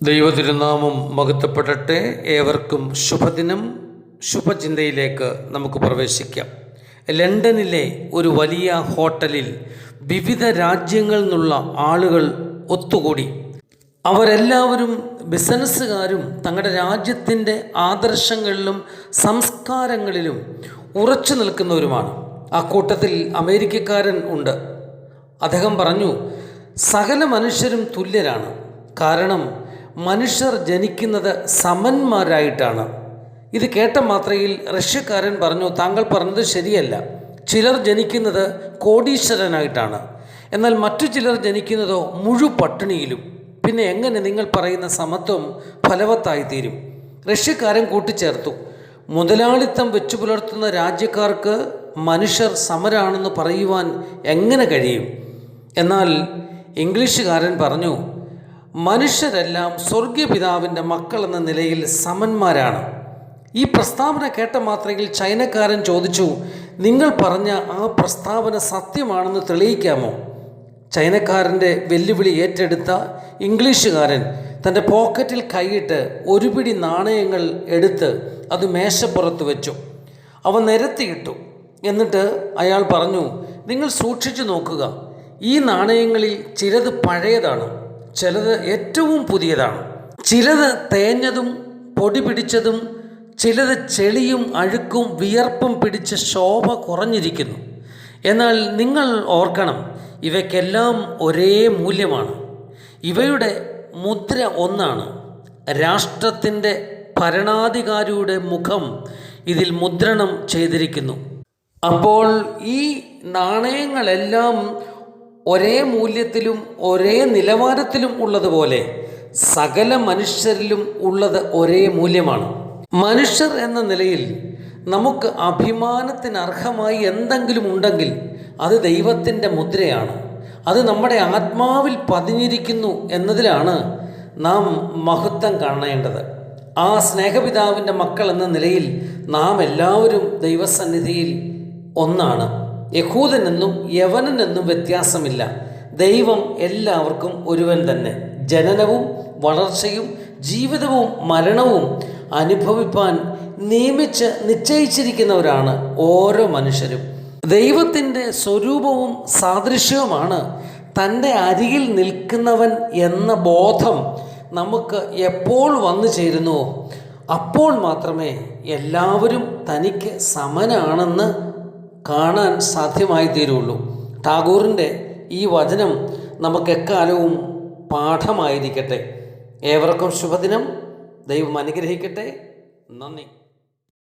ദൈവതിരുനാമം മഹത്വപ്പെടട്ടെ. ഏവർക്കും ശുഭദിനം. ശുഭചിന്തയിലേക്ക് നമുക്ക് പ്രവേശിക്കാം. ലണ്ടനിലെ ഒരു വലിയ ഹോട്ടലിൽ വിവിധ രാജ്യങ്ങളിൽ നിന്നുള്ള ആളുകൾ ഒത്തുകൂടി. അവരെല്ലാവരും ബിസിനസ്സുകാരും തങ്ങളുടെ രാജ്യത്തിൻ്റെ ആദർശങ്ങളിലും സംസ്കാരങ്ങളിലും ഉറച്ചു നിൽക്കുന്നവരുമാണ്. ആ കൂട്ടത്തിൽ അമേരിക്കക്കാരൻ ഉണ്ട്. അദ്ദേഹം പറഞ്ഞു, സകല മനുഷ്യരും തുല്യരാണ്. കാരണം മനുഷ്യർ ജനിക്കുന്നത് സമന്മാരായിട്ടാണ്. ഇത് കേട്ട മാത്രയിൽ റഷ്യക്കാരൻ പറഞ്ഞു, താങ്കൾ പറഞ്ഞത് ശരിയല്ല. ചിലർ ജനിക്കുന്നത് കോടീശ്വരനായിട്ടാണ്, എന്നാൽ മറ്റു ചിലർ ജനിക്കുന്നതോ പട്ടിണിയിലും. പിന്നെ എങ്ങനെ നിങ്ങൾ പറയുന്ന സമത്വം ഫലവത്തായിത്തീരും? റഷ്യക്കാരൻ കൂട്ടിച്ചേർത്തു, മുതലാളിത്തം വെച്ചു പുലർത്തുന്ന രാജ്യക്കാർക്ക് മനുഷ്യർ സമരാണെന്ന് പറയുവാൻ എങ്ങനെ കഴിയും? എന്നാൽ ഇംഗ്ലീഷുകാരൻ പറഞ്ഞു, മനുഷ്യരെല്ലാം സ്വർഗീയപിതാവിൻ്റെ മക്കൾ എന്ന നിലയിൽ സമന്മാരാണ്. ഈ പ്രസ്താവന കേട്ട മാത്രയിൽ ചൈനക്കാരൻ ചോദിച്ചു, നിങ്ങൾ പറഞ്ഞ ആ പ്രസ്താവന സത്യമാണെന്ന് തെളിയിക്കാമോ? ചൈനക്കാരൻ്റെ വെല്ലുവിളി ഏറ്റെടുത്ത ഇംഗ്ലീഷുകാരൻ തൻ്റെ പോക്കറ്റിൽ കൈയിട്ട് ഒരു പിടി നാണയങ്ങൾ എടുത്ത് അത് മേശപ്പുറത്ത് വെച്ചു. അവ നിരത്തിയിട്ടു. എന്നിട്ട് അയാൾ പറഞ്ഞു, നിങ്ങൾ സൂക്ഷിച്ചു നോക്കുക. ഈ നാണയങ്ങളിൽ ചിലത് പഴയതാണ്, ചിലത് ഏറ്റവും പുതിയതാണ്. ചിലത് തേഞ്ഞതും പൊടി പിടിച്ചതും, ചിലത് ചെളിയും അഴുക്കും വിയർപ്പും പിടിച്ച് ശോഭ കുറഞ്ഞിരിക്കുന്നു. എന്നാൽ നിങ്ങൾ ഓർക്കണം, ഇവയ്ക്കെല്ലാം ഒരേ മൂല്യമാണ്. ഇവയുടെ മുദ്ര ഒന്നാണ്. രാഷ്ട്രത്തിൻ്റെ ഭരണാധികാരിയുടെ മുഖം ഇതിൽ മുദ്രണം ചെയ്തിരിക്കുന്നു. അപ്പോൾ ഈ നാണയങ്ങളെല്ലാം ഒരേ മൂല്യത്തിലും ഒരേ നിലവാരത്തിലും ഉള്ളതുപോലെ സകല മനുഷ്യരിലും ഉള്ളത് ഒരേ മൂല്യമാണ്. മനുഷ്യർ എന്ന നിലയിൽ നമുക്ക് അഭിമാനത്തിനർഹമായി എന്തെങ്കിലും ഉണ്ടെങ്കിൽ അത് ദൈവത്തിൻ്റെ മുദ്രയാണ്. അത് നമ്മുടെ ആത്മാവിൽ പതിഞ്ഞിരിക്കുന്നു എന്നതിലാണ് നാം മഹത്വം കാണേണ്ടത്. ആ സ്നേഹപിതാവിൻ്റെ മക്കൾ എന്ന നിലയിൽ നാം എല്ലാവരും ദൈവസന്നിധിയിൽ ഒന്നാണ്. യഹൂദനെന്നും യവനനെന്നും വ്യത്യാസമില്ല. ദൈവം എല്ലാവർക്കും ഒരുവൻ തന്നെ. ജനനവും വളർച്ചയും ജീവിതവും മരണവും അനുഭവിപ്പാൻ നിശ്ചയിച്ചിരിക്കുന്നവരാണ് ഓരോ മനുഷ്യരും. ദൈവത്തിൻ്റെ സ്വരൂപവും സാദൃശ്യവുമാണ് തൻ്റെ അരികിൽ നിൽക്കുന്നവൻ എന്ന ബോധം നമുക്ക് എപ്പോൾ വന്നു ചേരുന്നുവോ അപ്പോൾ മാത്രമേ എല്ലാവരും തനിക്ക് സമനാണെന്ന് കാണാൻ സാധ്യമായി തീരുള്ളൂ. ടാഗോറിൻ്റെ ഈ വചനം നമുക്കെക്കാലവും പാഠമായിരിക്കട്ടെ. ഏവർക്കും ശുഭദിനം. ദൈവം അനുഗ്രഹിക്കട്ടെ. നന്ദി.